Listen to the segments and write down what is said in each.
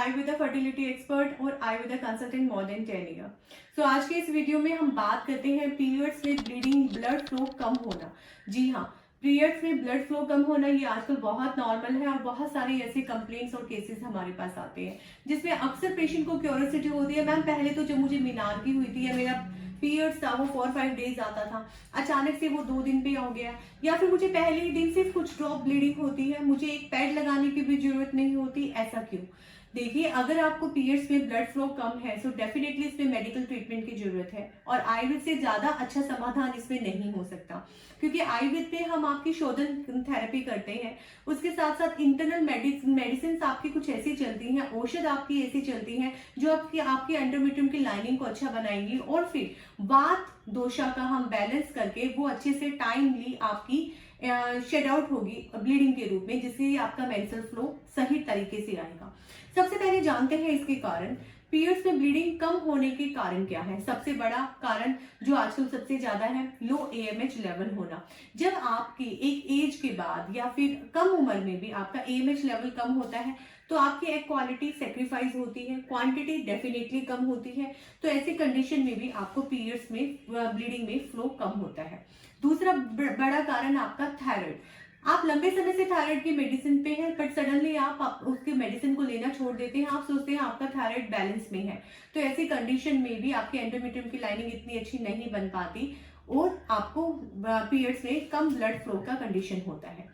Ayurveda fertility expert और Ayurveda consultant more than 10 year. So आज के इस वीडियो में हम बात करते हैं पीरियड्स में ब्लीडिंग, ब्लड फ्लो कम होना। जी हाँ, पीरियड्स में ब्लड फ्लो कम होना ये आजकल बहुत नॉर्मल है और बहुत सारे ऐसे कंप्लेंट्स और केसेस हमारे पास आते हैं जिसमें अक्सर पेशेंट को क्यूरियोसिटी होती है, मैम पहले तो जब मुझे मीनार की हुई थी या मेरा पीरियड्स था वो 4-5 डेज आता था, अचानक से वो 2 दिन पे हो गया, या फिर मुझे पहले ही दिन सिर्फ कुछ ड्रॉप ब्लीडिंग होती है, मुझे एक पैड लगाने की भी जरूरत नहीं होती, ऐसा क्यों? देखिए, अगर आपको पीरियड्स में ब्लड फ्लो कम है सो डेफिनेटली इसमें मेडिकल ट्रीटमेंट की जरूरत है और आयुर्वेद से ज्यादा अच्छा समाधान इसमें नहीं हो सकता, क्योंकि आयुर्वेद में हम आपकी शोधन थेरेपी करते हैं, उसके साथ साथ इंटरनल मेडिसिन आपकी कुछ ऐसी चलती हैं, औषध आपकी ऐसी चलती हैं जो आपकी एंडोमेट्रियम की लाइनिंग को अच्छा बनाएंगी और फिर वात दोषा का हम बैलेंस करके वो अच्छे से टाइमली आपकी शेड आउट होगी ब्लीडिंग के रूप में, जिससे आपका मेंस्ट्रुअल फ्लो सही तरीके से आएगा। सबसे पहले जानते हैं इसके कारण। पीरियड्स में ब्लीडिंग कम होने के कारण क्या है? सबसे बड़ा कारण जो आजकल सबसे ज्यादा है, लो AMH लेवल होना। जब आपकी एक एज के बाद या फिर कम उम्र में भी आपका AMH लेवल कम होता है तो आपकी एक क्वालिटी सेक्रीफाइस होती है, क्वांटिटी डेफिनेटली कम होती है। तो ऐसी कंडीशन में भी आपको पीरियड्स में ब्लीडिंग में फ्लो कम होता है। दूसरा बड़ा कारण आपका थायराइड। आप लंबे समय से थायराइड की मेडिसिन पे हैं बट सडनली आप उसके मेडिसिन को लेना छोड़ देते हैं, आप सोचते हैं आपका थायराइड बैलेंस में है, तो ऐसी कंडीशन में भी आपके एंडोमेट्रियम की लाइनिंग इतनी अच्छी नहीं बन पाती और आपको पीरियड्स में कम ब्लड फ्लो का कंडीशन होता है।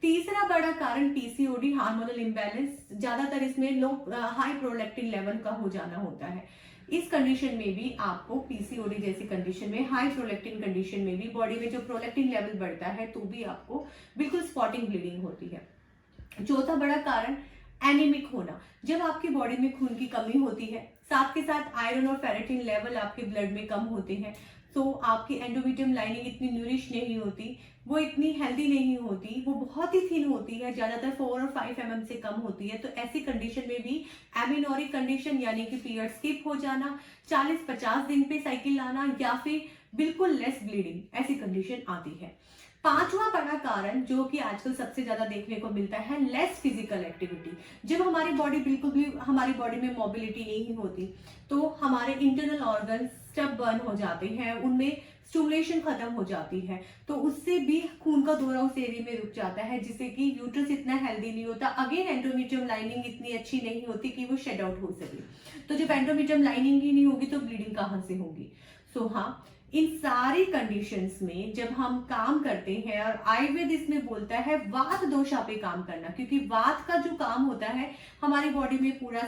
तीसरा बड़ा कारण PCOD, हार्मोनल इम्बैलेंस। ज्यादातर इसमें लो हाई प्रोलैक्टिन लेवल का हो जाना होता है। इस कंडीशन में भी आपको PCOD जैसी कंडीशन में, हाई प्रोलैक्टिन कंडीशन में भी बॉडी में जो प्रोलैक्टिन लेवल बढ़ता है तो भी आपको बिल्कुल स्पॉटिंग ब्लीडिंग होती है। चौथा बड़ा कारण एनीमिक होना। जब आपकी बॉडी में खून की कमी होती है, साथ के साथ आयरन और फेरेटिन लेवल आपके ब्लड में कम होते हैं, तो आपकी एंडोमेट्रियम लाइनिंग इतनी न्यूरिश नहीं होती, वो इतनी हेल्दी नहीं होती, वो बहुत ही थिन होती है, ज्यादातर 4 और 5 mm से कम होती है। तो ऐसी कंडीशन में भी एमिनोरिक कंडीशन यानी कि पीरियड स्किप हो जाना, 40-50 दिन पे साइकिल आना या फिर बिल्कुल लेस ब्लीडिंग, ऐसी कंडीशन आती है। पांचवा बड़ा कारण जो कि आजकल सबसे ज्यादा देखने को मिलता है, लेस फिजिकल एक्टिविटी। जब हमारी बॉडी बिल्कुल भी हमारी बॉडी में मोबिलिटी नहीं होती तो हमारे इंटरनल ऑर्गन स्टब बर्न हो जाते हैं, उनमें स्टिमुलेशन खत्म हो जाती है, तो उससे भी खून का दौरा उस एरिया में रुक जाता है, जिससे कि यूट्रस इतना हेल्दी नहीं होता, अगेन एंडोमेट्रियम लाइनिंग इतनी अच्छी नहीं होती कि वो शेड आउट हो सके। तो जब एंडोमेट्रियम लाइनिंग ही नहीं होगी तो ब्लीडिंग कहाँ से होगी? सो हाँ, इन सारी कंडीशंस में जब हम काम करते हैं, और आयुर्वेद इसमें बोलता है वात दोषा पे काम करना, क्योंकि वात का जो काम होता है हमारी बॉडी में पूरा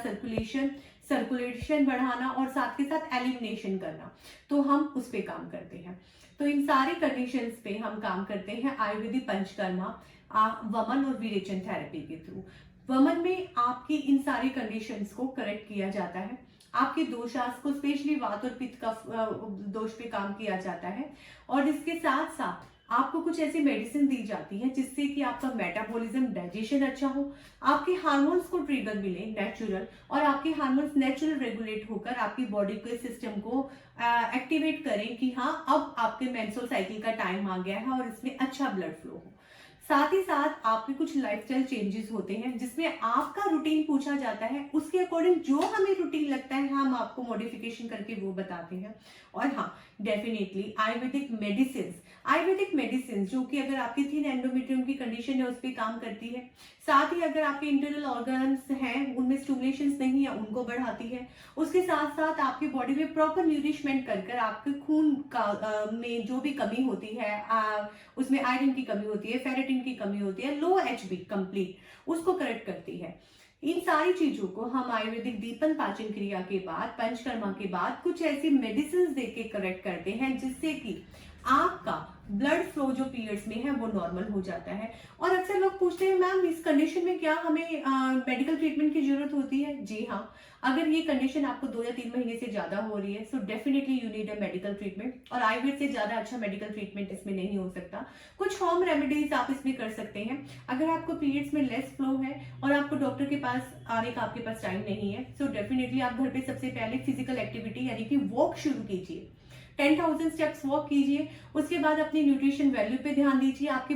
सर्कुलेशन बढ़ाना और साथ के साथ एलिमिनेशन करना, तो हम उस पे काम करते हैं। तो इन सारी कंडीशंस पे हम काम करते हैं आयुर्वेदिक पंचकर्मा, वमन और विरेचन थेरेपी के थ्रू। वमन में आपकी इन सारी कंडीशंस को करेक्ट किया जाता है, आपके दोषास को, स्पेशली वात और पित्त का दोष पे काम किया जाता है, और इसके साथ साथ आपको कुछ ऐसी मेडिसिन दी जाती है जिससे कि आपका मेटाबॉलिज्म, डाइजेशन अच्छा हो, आपके हार्मोन्स को ट्रिगर मिले नेचुरल, और आपके हार्मोन्स नेचुरल रेगुलेट होकर आपकी बॉडी के सिस्टम को एक्टिवेट करें कि हाँ अब आपके मेंस्ट्रुअल साइकिल का टाइम आ गया है और इसमें अच्छा ब्लड फ्लो हो। साथ ही साथ आपके कुछ लाइफस्टाइल चेंजेस होते हैं जिसमें आपका रूटीन पूछा जाता है, उसके अकॉर्डिंग जो हमें रूटीन लगता है हम आपको मॉडिफिकेशन करके वो बताते हैं। और हाँ, डेफिनेटली आयुर्वेदिक मेडिसिन जो कि अगर आपकी थिन एंडोमेट्रियम की कंडीशन है उस पर काम करती है, साथ ही अगर आपके इंटरनल ऑर्गन्स हैं उनमें स्टिमुलेशंस नहीं है उनको बढ़ाती है, उसके साथ साथ आपकी बॉडी में प्रॉपर न्यूरिशमेंट कर आपके खून का में जो भी कमी होती है, उसमें आयरन की कमी होती है, फेरेटिन की कमी होती है, लो HB कंप्लीट, उसको करेक्ट करती है। इन सारी चीजों को हम आयुर्वेदिक दीपन पाचन क्रिया के बाद, पंचकर्मा के बाद कुछ ऐसी मेडिसिन देके करेक्ट करते हैं जिससे कि आपका ब्लड फ्लो जो पीरियड्स में है वो नॉर्मल हो जाता है। और अक्सर लोग पूछते हैं मैम इस कंडीशन में क्या हमें मेडिकल ट्रीटमेंट की जरूरत होती है? जी हाँ, अगर ये कंडीशन आपको 2 या 3 महीने से ज्यादा हो रही है so definitely you need a medical treatment, और आयुर्वेद से ज्यादा अच्छा मेडिकल ट्रीटमेंट इसमें नहीं हो सकता। कुछ होम रेमेडीज आप इसमें कर सकते हैं। अगर आपको पीरियड्स में लेस फ्लो है और आपको डॉक्टर के पास आने का आपके पास टाइम नहीं है सो डेफिनेटली आप घर पे सबसे पहले फिजिकल एक्टिविटी यानी कि वॉक शुरू कीजिए, 10,000 स्टेप्स वॉक कीजिए। उसके बाद अपनी न्यूट्रिशन वैल्यू पे ध्यान दीजिए, आपकी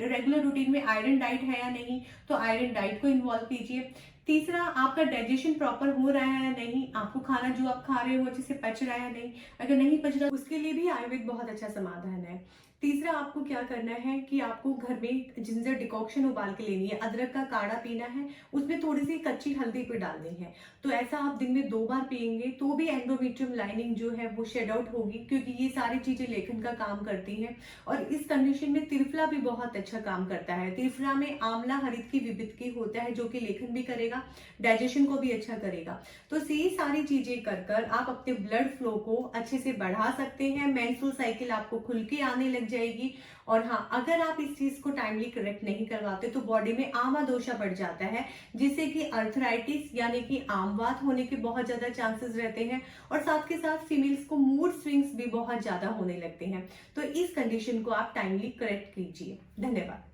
रेगुलर रूटीन में आयरन डाइट है या नहीं, तो आयरन डाइट को इन्वॉल्व कीजिए। तीसरा, आपका डाइजेशन प्रॉपर हो रहा है या नहीं, आपको खाना जो आप खा रहे हो अच्छे से पच रहा है या नहीं, अगर नहीं पच रहा उसके लिए भी आयुर्वेद बहुत अच्छा समाधान है। तीसरा, आपको क्या करना है कि आपको घर में जिंजर डिकॉक्शन उबाल के लेनी है, अदरक का काढ़ा पीना है, उसमें थोड़ी सी कच्ची हल्दी पे डालनी है। तो ऐसा आप दिन में 2 बार पिएंगे तो भी एंडोमेट्रियम लाइनिंग जो है वो शेड आउट होगी, क्योंकि ये सारी चीजें लेखन का काम करती हैं। और इस कंडीशन में त्रिफला भी बहुत अच्छा काम करता है। त्रिफला में आंवला हरित की विविधि होता है जो कि लेखन भी करेगा, डाइजेशन को भी अच्छा करेगा। तो ये सारी चीजें कर कर आप अपने ब्लड फ्लो को अच्छे से बढ़ा सकते हैं। मेंस्ट्रुअल साइकिल आपको खुल के आने लग जाएगी। और हाँ, अगर आप इस चीज को टाइमली करेक्ट नहीं करवाते तो बॉडी में आमादोषा बढ़ जाता है, जिससे कि अर्थराइटिस यानी कि आमवात होने के बहुत ज्यादा चांसेस रहते हैं। और साथ के साथ फीमेल्स को मूड स्विंग्स भी बहुत ज्यादा होने लगते हैं। तो इस कंडीशन को आप टाइमली करेक्ट कीजिए। धन्यवाद।